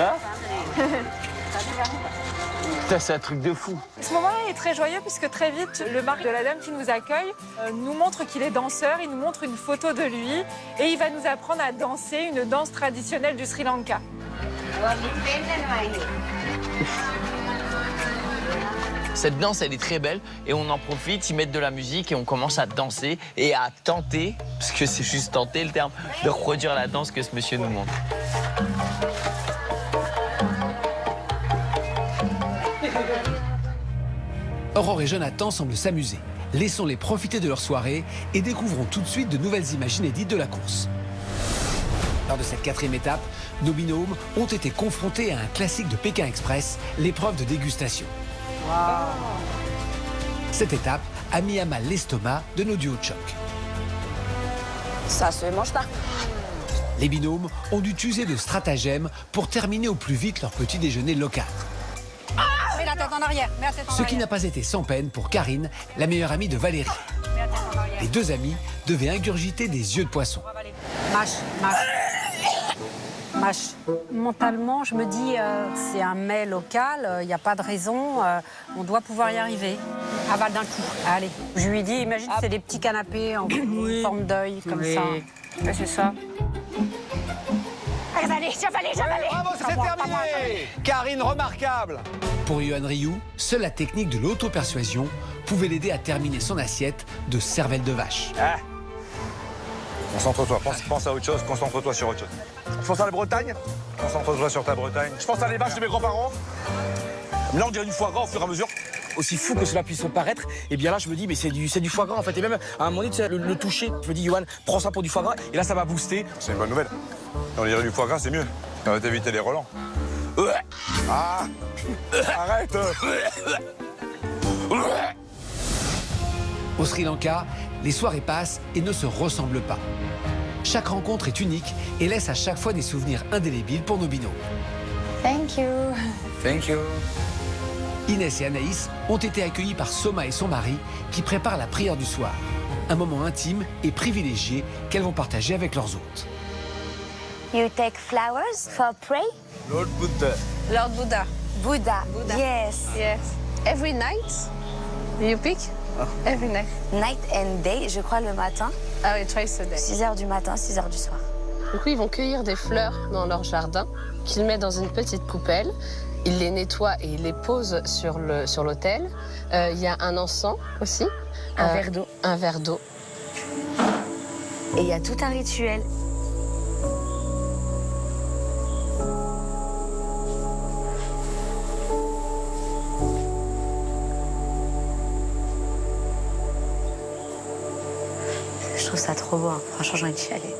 Putain, c'est un truc de fou. Ce moment-là est très joyeux puisque très vite, le mari de la dame qui nous accueille nous montre qu'il est danseur, il nous montre une photo de lui et il va nous apprendre à danser une danse traditionnelle du Sri Lanka. Cette danse, elle est très belle et on en profite, ils mettent de la musique et on commence à danser et à tenter, parce que c'est juste tenter le terme, de reproduire la danse que ce monsieur nous montre. Aurore et Jonathan semblent s'amuser. Laissons-les profiter de leur soirée et découvrons tout de suite de nouvelles images inédites de la course. Lors de cette 4e étape, nos binômes ont été confrontés à un classique de Pékin Express, l'épreuve de dégustation. Wow. Cette étape a mis à mal l'estomac de nos duos de choc. Ça se mange pas. Les binômes ont dû user de stratagèmes pour terminer au plus vite leur petit déjeuner local. Mets la tête en arrière. Mets la tête en Ce qui arrière. n'a pas été sans peine pour Karine, la meilleure amie de Valérie. Mets la tête en arrière. Les deux amis devaient ingurgiter des yeux de poisson. Mâche, mâche. Mâche. Mentalement, je me dis, c'est un mets local, il n'y a pas de raison, on doit pouvoir y arriver. Avale d'un coup, allez. Je lui dis, imagine, c'est des petits canapés en forme d'œil, comme ça. Ouais, c'est ça. Avalez, j'avalais. Bravo, c'est terminé. Karine, remarquable. Pour Yohan Ryu, seule la technique de l'auto-persuasion pouvait l'aider à terminer son assiette de cervelle de vache. Ah. Concentre-toi, pense à autre chose, concentre-toi sur autre chose. Je pense à la Bretagne. Concentre-toi sur ta Bretagne. Je pense à les vaches de mes grands-parents. Là, on dirait du foie gras au fur et à mesure. Aussi fou que cela puisse paraître, et bien là, je me dis, mais c'est du foie gras en fait. Et même à un moment donné, tu sais, le toucher, je me dis, Yohan, prends ça pour du foie gras, et là, ça va booster. C'est une bonne nouvelle. On dirait du foie gras, c'est mieux. Ça va t'éviter les relents. Ah. Arrête. Au Sri Lanka, les soirées passent et ne se ressemblent pas. Chaque rencontre est unique et laisse à chaque fois des souvenirs indélébiles pour nos binômes. Thank you. Thank you. Inès et Anaïs ont été accueillis par Soma et son mari qui préparent la prière du soir. Un moment intime et privilégié qu'elles vont partager avec leurs hôtes. You take flowers for pray? Lord Buddha. Lord Buddha. Buddha. Yes. Yes. Every night you pick? Every night. Night and day, je crois le matin. Ah oui, twice a day. 6h du matin, 6h du soir. Du coup, ils vont cueillir des fleurs dans leur jardin qu'ils mettent dans une petite poubelle. Ils les nettoient et ils les posent sur l'autel. Il y a un encens aussi. Un verre d'eau. Un verre d'eau. Et il y a tout un rituel. Je trouve ça trop beau, hein. Franchement, j'ai envie d'y aller.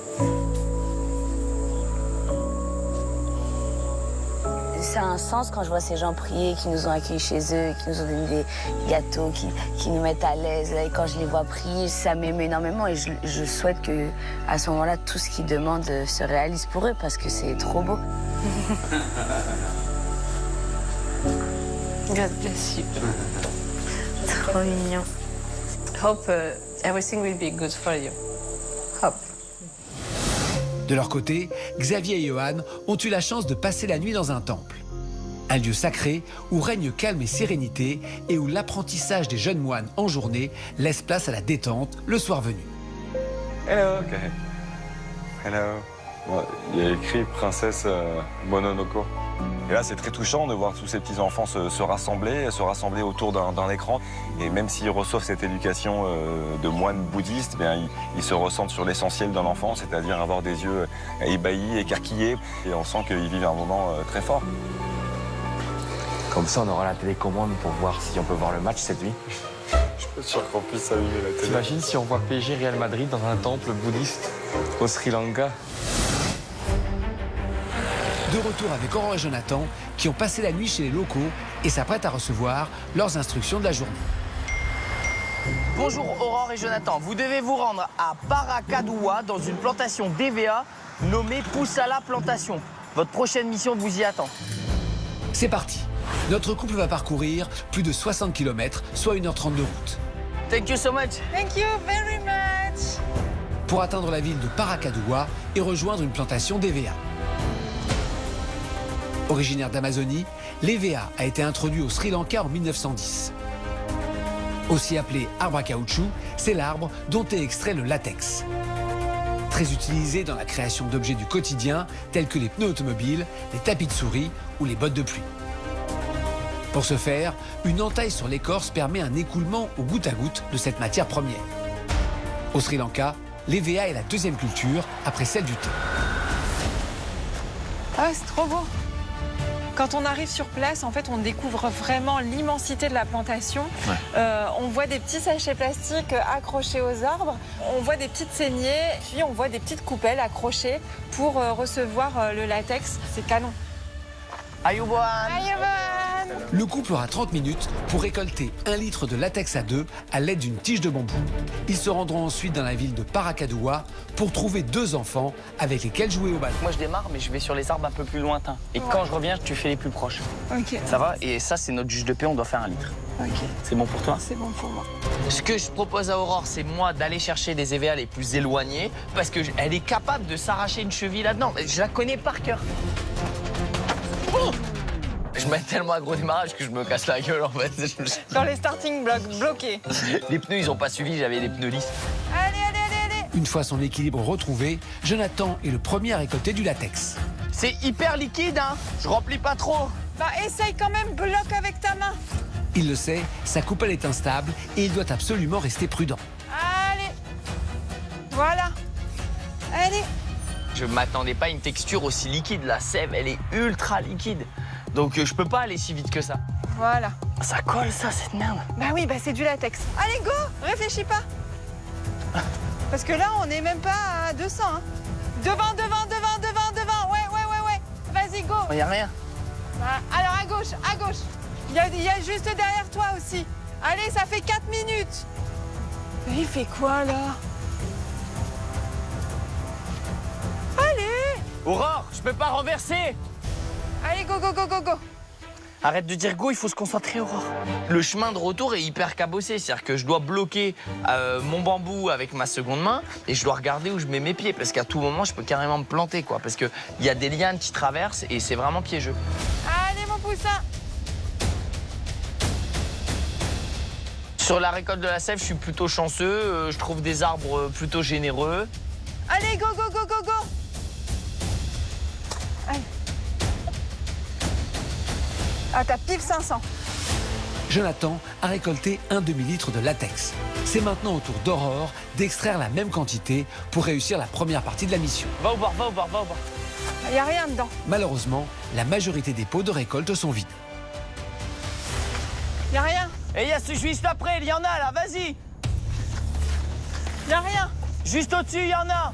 Ça a un sens quand je vois ces gens prier, qui nous ont accueillis chez eux, qui nous ont donné des gâteaux, qui nous mettent à l'aise. Et quand je les vois prier, ça m'émeut énormément et je souhaite que, à ce moment-là, tout ce qu'ils demandent se réalise pour eux parce que c'est trop beau. God bless you. Trop mignon. Hope everything will be good for you. Hope. De leur côté, Xavier et Yohan ont eu la chance de passer la nuit dans un temple. Un lieu sacré où règne calme et sérénité et où l'apprentissage des jeunes moines en journée laisse place à la détente le soir venu. Hello. Okay. Hello. Il y a écrit Princesse Mononoko. Et là, c'est très touchant de voir tous ces petits-enfants se rassembler autour d'un écran. Et même s'ils reçoivent cette éducation de moines bouddhistes, bien, ils se ressentent sur l'essentiel de l'enfant, c'est-à-dire avoir des yeux ébahis, écarquillés. Et on sent qu'ils vivent un moment très fort. Comme ça, on aura la télécommande pour voir si on peut voir le match cette nuit. Je suis pas sûr qu'on puisse allumer la télé. T'imagines si on voit PSG Real Madrid dans un temple bouddhiste au Sri Lanka? De retour avec Aurore et Jonathan, qui ont passé la nuit chez les locaux et s'apprêtent à recevoir leurs instructions de la journée. Bonjour Aurore et Jonathan, vous devez vous rendre à Paracadua dans une plantation DVA nommée Poussala Plantation. Votre prochaine mission vous y attend. C'est parti. Notre couple va parcourir plus de 60 km, soit 1h30 de route. Thank you so much. Thank you very much. Pour atteindre la ville de Paracadua et rejoindre une plantation d'EVA. Originaire d'Amazonie, l'EVA a été introduit au Sri Lanka en 1910. Aussi appelé arbre à caoutchouc, c'est l'arbre dont est extrait le latex. Très utilisé dans la création d'objets du quotidien tels que les pneus automobiles, les tapis de souris ou les bottes de pluie. Pour ce faire, une entaille sur l'écorce permet un écoulement au goutte à goutte de cette matière première. Au Sri Lanka, l'EVA est la deuxième culture après celle du thé. Ah ouais, c'est trop beau. Quand on arrive sur place, en fait, on découvre vraiment l'immensité de la plantation. Ouais. On voit des petits sachets plastiques accrochés aux arbres, on voit des petites saignées, puis on voit des petites coupelles accrochées pour recevoir le latex. C'est canon. Ayuban. Le couple aura 30 minutes pour récolter 1 litre de latex à 2 à l'aide d'une tige de bambou. Ils se rendront ensuite dans la ville de Paracadua pour trouver 2 enfants avec lesquels jouer au ballon. Moi je démarre mais je vais sur les arbres un peu plus lointains. Et quand je reviens, tu fais les plus proches. Ok. Ça va? Et ça c'est notre juge de paix, on doit faire 1 litre. Ok. C'est bon pour toi? C'est bon pour moi. Ce que je propose à Aurore, c'est moi d'aller chercher des EVA les plus éloignés parce qu'elle est capable de s'arracher une cheville là-dedans. Je la connais par cœur. Oh, je mets tellement à gros démarrage que je me casse la gueule en fait. Dans les starting blocks bloqués. Les pneus ils ont pas suivi, j'avais les pneus lisses. Allez. Une fois son équilibre retrouvé, Jonathan est le premier à récolter du latex. C'est hyper liquide, hein. Je remplis pas trop. Bah essaye quand même, bloque avec ta main. Il le sait, sa coupelle est instable et il doit absolument rester prudent. Allez. Voilà. Allez. Je m'attendais pas à une texture aussi liquide. La sève, elle est ultra liquide. Donc je peux pas aller si vite que ça. Voilà. Ça colle ça, cette merde. Bah oui, bah c'est du latex. Allez, go. Réfléchis pas. Parce que là, on n'est même pas à 200. Hein. Devant. Ouais. Vas-y, go. Y a rien. Bah, alors à gauche. Il y a juste derrière toi aussi. Allez, ça fait 4 minutes. Il fait quoi, là? Allez. Aurore, je peux pas renverser. Allez, go. Arrête de dire go, il faut se concentrer, Aurore. Le chemin de retour est hyper cabossé, c'est-à-dire que je dois bloquer mon bambou avec ma seconde main et je dois regarder où je mets mes pieds parce qu'à tout moment, je peux carrément me planter, quoi. Parce qu'il y a des lianes qui traversent et c'est vraiment piégeux. Allez, mon poussin. Sur la récolte de la sève, je suis plutôt chanceux. Je trouve des arbres plutôt généreux. Allez, go. Allez. Ah, t'as pile 500. Jonathan a récolté 1 demi-litre de latex. C'est maintenant au tour d'Aurore d'extraire la même quantité pour réussir la première partie de la mission. Va au bord. Il n'y a rien dedans. Malheureusement, la majorité des pots de récolte sont vides. Il n'y a rien. Et il y a celui juste après, il y en a là, vas-y. Il n'y a rien. Juste au-dessus, il y en a.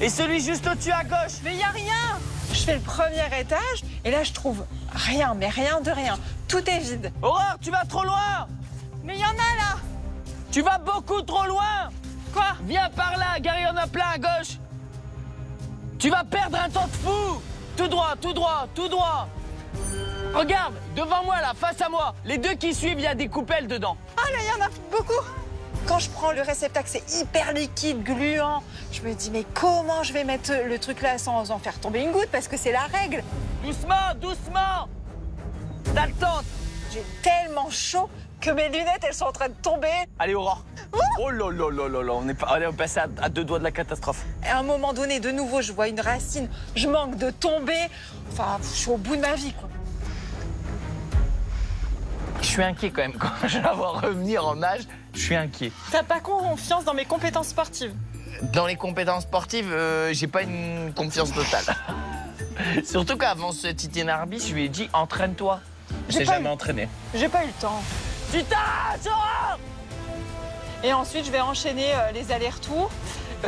Et celui juste au-dessus à gauche. Mais il n'y a rien. Je fais le premier étage et là, je trouve rien, mais rien de rien. Tout est vide. Aurore, tu vas trop loin. Mais il y en a là. Tu vas beaucoup trop loin. Quoi? Viens par là, Gary, il y en a plein à gauche. Tu vas perdre un temps de fou. Tout droit. Regarde, devant moi là, face à moi. Les 2 qui suivent, il y a des coupelles dedans. Ah là, il y en a beaucoup. Quand je prends le réceptacle, c'est hyper liquide, gluant. Je me dis, mais comment je vais mettre le truc là sans en faire tomber une goutte? Parce que c'est la règle. Doucement. T'as le temps. J'ai tellement chaud que mes lunettes, elles sont en train de tomber. Allez, Aurore. Oh là, on est passé à 2 doigts de la catastrophe. À un moment donné, de nouveau, je vois une racine. Je manque de tomber. Enfin, je suis au bout de ma vie, quoi. Je suis inquiet quand même. Quand je vais la voir revenir en nage, je suis inquiet. T'as pas confiance dans mes compétences sportives? Dans les compétences sportives, j'ai pas une confiance totale. Surtout qu'avant cet itinéraire bis, je lui ai dit entraîne-toi. Je t'ai jamais entraîné. J'ai pas eu le temps. Tu tâches, Aurore! Et ensuite, je vais enchaîner les allers-retours.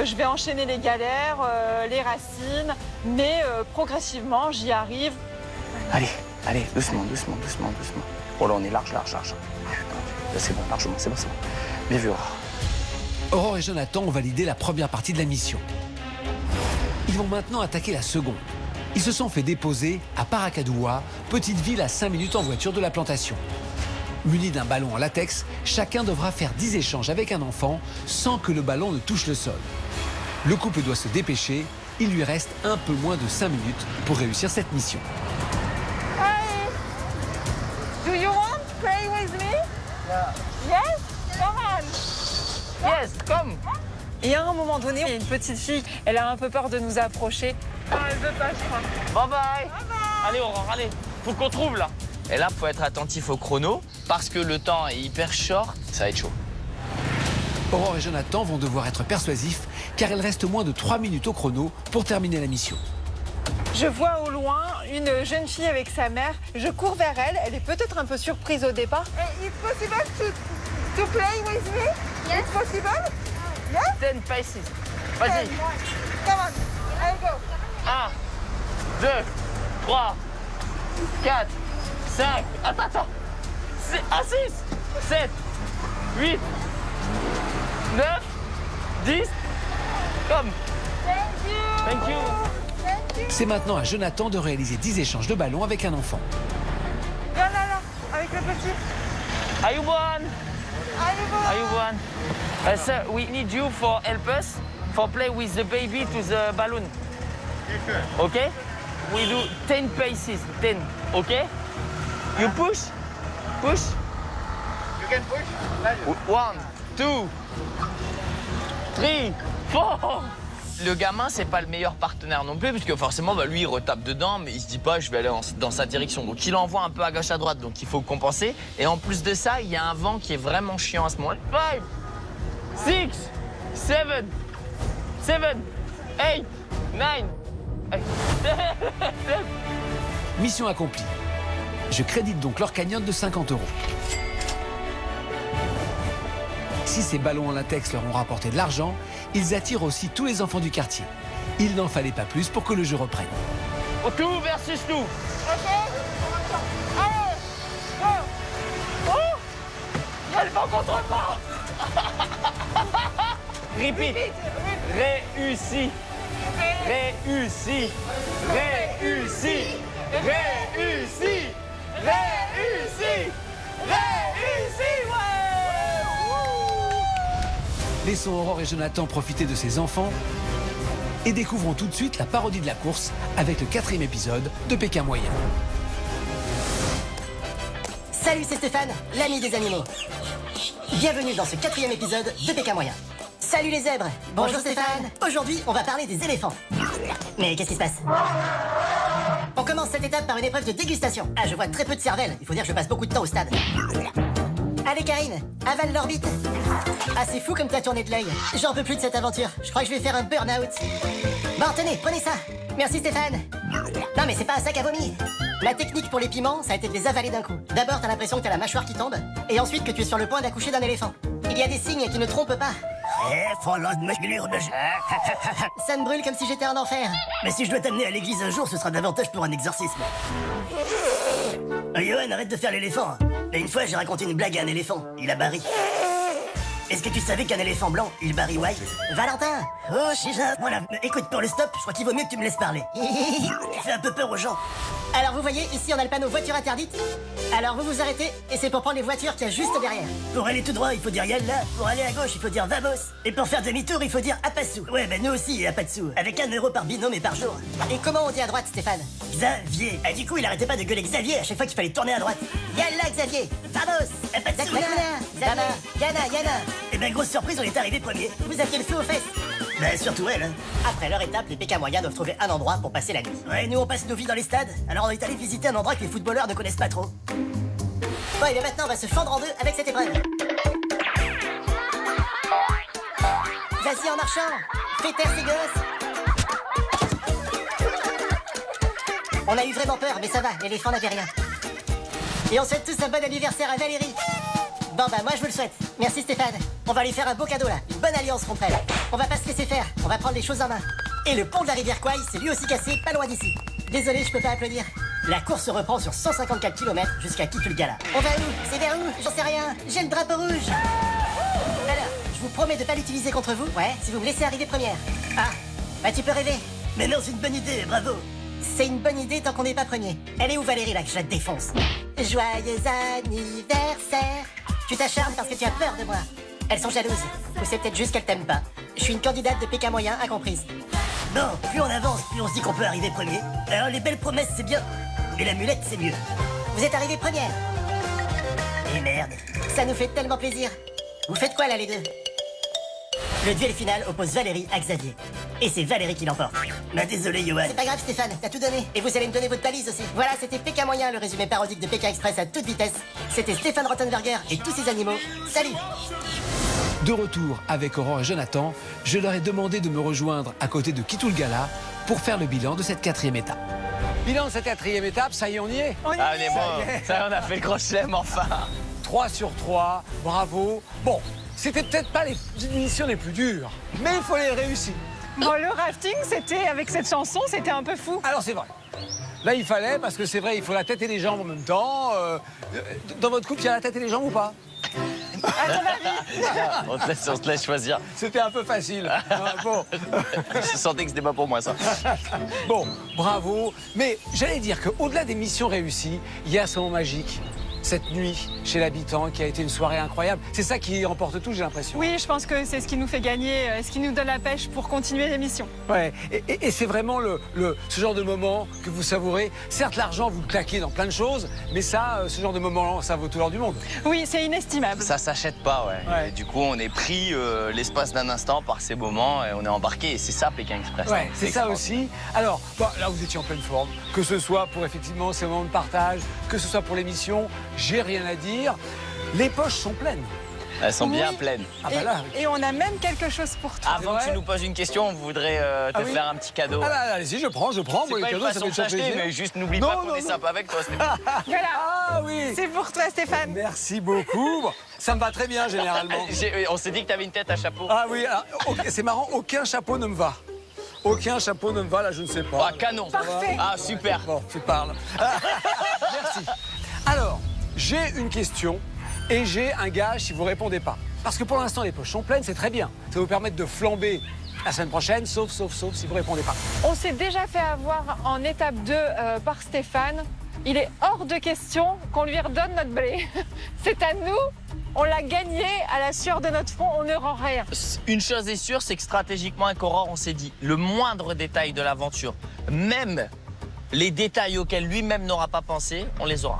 Je vais enchaîner les galères, les racines. Mais progressivement, j'y arrive. Allez, doucement. Oh là, on est large. Là, c'est bon, largement, c'est bon. Bien vu, Aurore. Aurore et Jonathan ont validé la première partie de la mission. Ils vont maintenant attaquer la seconde. Ils se sont fait déposer à Paracadua, petite ville à 5 minutes en voiture de la plantation. Munis d'un ballon en latex, chacun devra faire 10 échanges avec un enfant sans que le ballon ne touche le sol. Le couple doit se dépêcher. Il lui reste un peu moins de 5 minutes pour réussir cette mission. Hi! Do you want to play with me? Yeah. Yes? Come on! Yes, come! Et à un moment donné, il y a une petite fille, elle a un peu peur de nous approcher. Ah, elle veut pas, je crois. Bye. Allez, Aurore, allez. Faut qu'on trouve là. Et là, faut être attentif au chrono parce que le temps est hyper short. Ça va être chaud. Aurore et Jonathan vont devoir être persuasifs car il reste moins de 3 minutes au chrono pour terminer la mission. Je vois au loin une jeune fille avec sa mère. Je cours vers elle. Elle est peut-être un peu surprise au départ. It's possible to play with me? Yes. It's possible? Yes? 10 paces. Vas-y. Come on, I'll go. 1, 2, 3, 4, 5. Attends. 6, 7, 8, 9, 10. Comme. Thank you. C'est maintenant à Jonathan de réaliser 10 échanges de ballons avec un enfant. Viens là, avec le petit. Ayuban. Sir, we need you for help us for play with the baby to the balloon. Okay? We do 10 paces. 10. Okay? You push. Push. You can push. 1, 2, 3, 4. Le gamin, c'est pas le meilleur partenaire non plus, puisque forcément, lui, il retape dedans, mais il se dit pas, je vais aller dans sa direction. Donc, il envoie un peu à gauche, à droite, donc il faut compenser. Et en plus de ça, il y a un vent qui est vraiment chiant à ce moment. 5, 6, 7, 8, 9. Mission accomplie. Je crédite donc leur cagnotte de 50 €. Si ces ballons en latex leur ont rapporté de l'argent, ils attirent aussi tous les enfants du quartier. Il n'en fallait pas plus pour que le jeu reprenne. Tout versus tout. Ok. Allez, go. Oh, il y a le vent contre moi. Repeat. Réussi. Réussi. Réussi. Réussi. Réussi. Réussi. Laissons Aurore et Jonathan profiter de ces enfants et découvrons tout de suite la parodie de la course avec le 4e épisode de Pékin moyen. Salut, c'est Stéphane, l'ami des animaux. Bienvenue dans ce 4e épisode de Pékin moyen. Salut les zèbres. Bonjour Stéphane. Aujourd'hui, on va parler des éléphants. Mais qu'est-ce qui se passe? On commence cette étape par une épreuve de dégustation. Ah, je vois très peu de cervelle. Il faut dire que je passe beaucoup de temps au stade. Allez Karine, avale l'orbite. Ah, c'est fou comme t'as tourné de l'œil. J'en peux plus de cette aventure. Je crois que je vais faire un burn-out. Bon, tenez, prenez ça. Merci Stéphane. Non mais c'est pas un sac à vomi. La technique pour les piments, ça a été de les avaler d'un coup. D'abord, t'as l'impression que t'as la mâchoire qui tombe, et ensuite que tu es sur le point d'accoucher d'un éléphant. Il y a des signes qui ne trompent pas. Ça me brûle comme si j'étais en enfer. Mais si je dois t'amener à l'église un jour, ce sera davantage pour un exorcisme. Johan, arrête de faire l'éléphant. Mais une fois, j'ai raconté une blague à un éléphant. Il a barri. Est-ce que tu savais qu'un éléphant blanc, il barry white? Valentin. Oh, Chija. Voilà, écoute, pour le stop, je crois qu'il vaut mieux que tu me laisses parler. Tu fais un peu peur aux gens. Alors vous voyez, ici on a le panneau voiture interdite. Alors vous vous arrêtez, et c'est pour prendre les voitures qu'il y a juste derrière. Pour aller tout droit, il faut dire yalla. Pour aller à gauche, il faut dire vamos. Et pour faire demi-tour, il faut dire apassou. Ouais, ben nous aussi, apatsou. Avec 1 € par binôme et par jour. Et comment on dit à droite, Stéphane? Xavier. Et du coup, il arrêtait pas de gueuler Xavier à chaque fois qu'il fallait tourner à droite. Yalla, Xavier. Vamos. Apatsou. Yana. Et ben grosse surprise, on est arrivé premier. Vous aviez le feu aux fesses. Ben surtout elle, hein. Après leur étape, les Pékin moyens doivent trouver un endroit pour passer la nuit. Ouais, nous on passe nos vies dans les stades, alors on est allé visiter un endroit que les footballeurs ne connaissent pas trop. Bon, et bien maintenant on va se fendre en deux avec cette épreuve. Vas-y en marchant. Fais taire ces gosses. On a eu vraiment peur, mais ça va, l'éléphant n'avait rien. Et on souhaite tous un bon anniversaire à Valérie. Bon bah moi je vous le souhaite. Merci Stéphane. On va lui faire un beau cadeau là, une bonne alliance contre elle. On va pas se laisser faire, on va prendre les choses en main. Et le pont de la rivière Kwai, c'est lui aussi cassé, pas loin d'ici. Désolé, je peux pas applaudir. La course se reprend sur 154 km jusqu'à Kitulgala. On va où? C'est vers où? J'en sais rien. J'ai le drapeau rouge. Alors, je vous promets de pas l'utiliser contre vous. Ouais, si vous me laissez arriver première. Ah, bah tu peux rêver. Mais non, c'est une bonne idée, bravo. C'est une bonne idée tant qu'on n'est pas premier. Elle est où Valérie là que je la défonce? Joyeux anniversaire. Tu t'acharnes parce que tu as peur de moi. Elles sont jalouses. Ou c'est peut-être juste qu'elles t'aiment pas. Je suis une candidate de Pékin moyen incomprise. Non, plus on avance, plus on se dit qu'on peut arriver premier. Alors les belles promesses c'est bien, mais l'amulette c'est mieux. Vous êtes arrivée première. Et merde. Ça nous fait tellement plaisir. Vous faites quoi là les deux? Le duel final oppose Valérie à Xavier. Et c'est Valérie qui l'emporte. Bah désolé Johan. C'est pas grave Stéphane, t'as tout donné. Et vous allez me donner votre balise aussi. Voilà, c'était Pékin moyen, le résumé parodique de Pékin Express à toute vitesse. C'était Stéphane Rottenberger et tous ses animaux. Salut. De retour avec Aurore et Jonathan, je leur ai demandé de me rejoindre à côté de Kitulgala, pour faire le bilan de cette 4e étape. Bilan de cette 4e étape, ça y est, on y est. On est bon. Ça y est, on a fait le gros chelem enfin. 3 sur 3, bravo. Bon, c'était peut-être pas les missions les plus dures, mais il faut les réussir. Bon, le rafting, c'était avec cette chanson, c'était un peu fou. Alors c'est vrai. Là, il fallait, parce que c'est vrai, il faut la tête et les jambes en même temps. Dans votre couple, il y a la tête et les jambes ou pas? À ton avis? On te laisse choisir. C'était un peu facile. Bon. Je sentais que c'était pas pour moi, ça. Bon, bravo. Mais j'allais dire qu'au-delà des missions réussies, il y a ce moment magique. Cette nuit chez l'habitant qui a été une soirée incroyable. C'est ça qui remporte tout, j'ai l'impression. Oui, je pense que c'est ce qui nous fait gagner, ce qui nous donne la pêche pour continuer l'émission. Ouais, et c'est vraiment ce genre de moment que vous savourez. Certes, l'argent, vous le claquez dans plein de choses, mais ça, ce genre de moment, ça vaut tout l'or du monde. Oui, c'est inestimable. Ça s'achète pas, ouais. Et du coup, on est pris l'espace d'un instant par ces moments et on est embarqué. Et c'est ça, Pékin Express. Ouais, c'est ça aussi. Alors, bon, là, vous étiez en pleine forme. Que ce soit pour effectivement ces moments de partage, que ce soit pour l'émission, j'ai rien à dire. Les poches sont pleines. Elles sont bien pleines. Ah bah là, et on a même quelque chose pour toi. Avant que tu nous poses une question, on voudrait te faire un petit cadeau. Ah bah, allez-y, je prends. C'est Moi, pas les une cadeaux, ça façon fait de toujours t'acheter, plaisir. mais juste n'oublie pas qu'on est sympa avec toi. Voilà. Ah oui. C'est pour toi, Stéphane. Merci beaucoup. Bon, ça me va très bien, généralement. On s'est dit que tu avais une tête à chapeau. Ah oui, alors, c'est marrant, aucun chapeau ne me va. Aucun chapeau ne me va, là, je ne sais pas. Ah, canon. Parfait. Ah, super. Bon, tu parles. Merci. Alors, j'ai une question et j'ai un gage si vous ne répondez pas. Parce que pour l'instant, les poches sont pleines, c'est très bien. Ça va vous permettre de flamber la semaine prochaine, sauf si vous ne répondez pas. On s'est déjà fait avoir en étape 2 par Stéphane. Il est hors de question qu'on lui redonne notre blé. C'est à nous. On l'a gagné à la sueur de notre front, on ne rend rien. Une chose est sûre, c'est que stratégiquement avec Aurore, on s'est dit, le moindre détail de l'aventure, même les détails auxquels lui-même n'aura pas pensé, on les aura.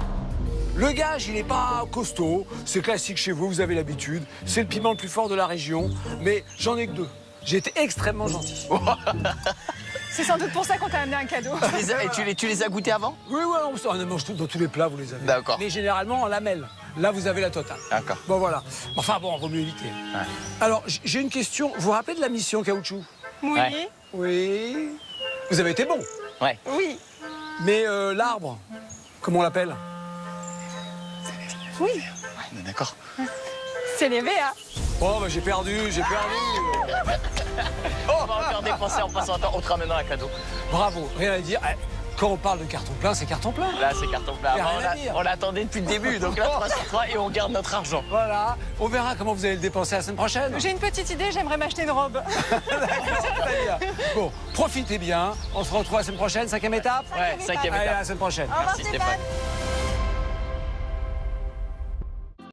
Le gage, il n'est pas costaud, c'est classique chez vous, vous avez l'habitude. C'est le piment le plus fort de la région, mais j'en ai que 2. J'ai été extrêmement gentil. C'est sans doute pour ça qu'on t'a amené un cadeau. Tu les as goûtés avant? Oui, on mange tout, dans tous les plats, vous les avez. D'accord. Mais généralement en lamelles. Là, vous avez la totale. D'accord. Bon, voilà. Enfin, bon, on vaut mieux éviter. Ouais. Alors, j'ai une question. Vous vous rappelez de la mission caoutchouc? Oui. Ouais. Oui. Vous avez été bon? Ouais. Oui. Mais l'arbre, comment on l'appelle? Oui. Ouais, d'accord. C'est les VA. Oh, bah j'ai perdu. On va encore dépenser en passant un temps, on te ramènera un cadeau. Bravo, rien à dire. Quand on parle de carton plein, c'est carton plein. Là, c'est carton plein. On l'attendait depuis le début, donc là, 3 sur 3 et on garde notre argent. Voilà, on verra comment vous allez le dépenser la semaine prochaine. J'ai une petite idée, j'aimerais m'acheter une robe. Très bien. Bon, profitez bien. On se retrouve la semaine prochaine, 5e étape. Ouais, 5e étape. Allez, à la semaine prochaine. Merci Stéphane.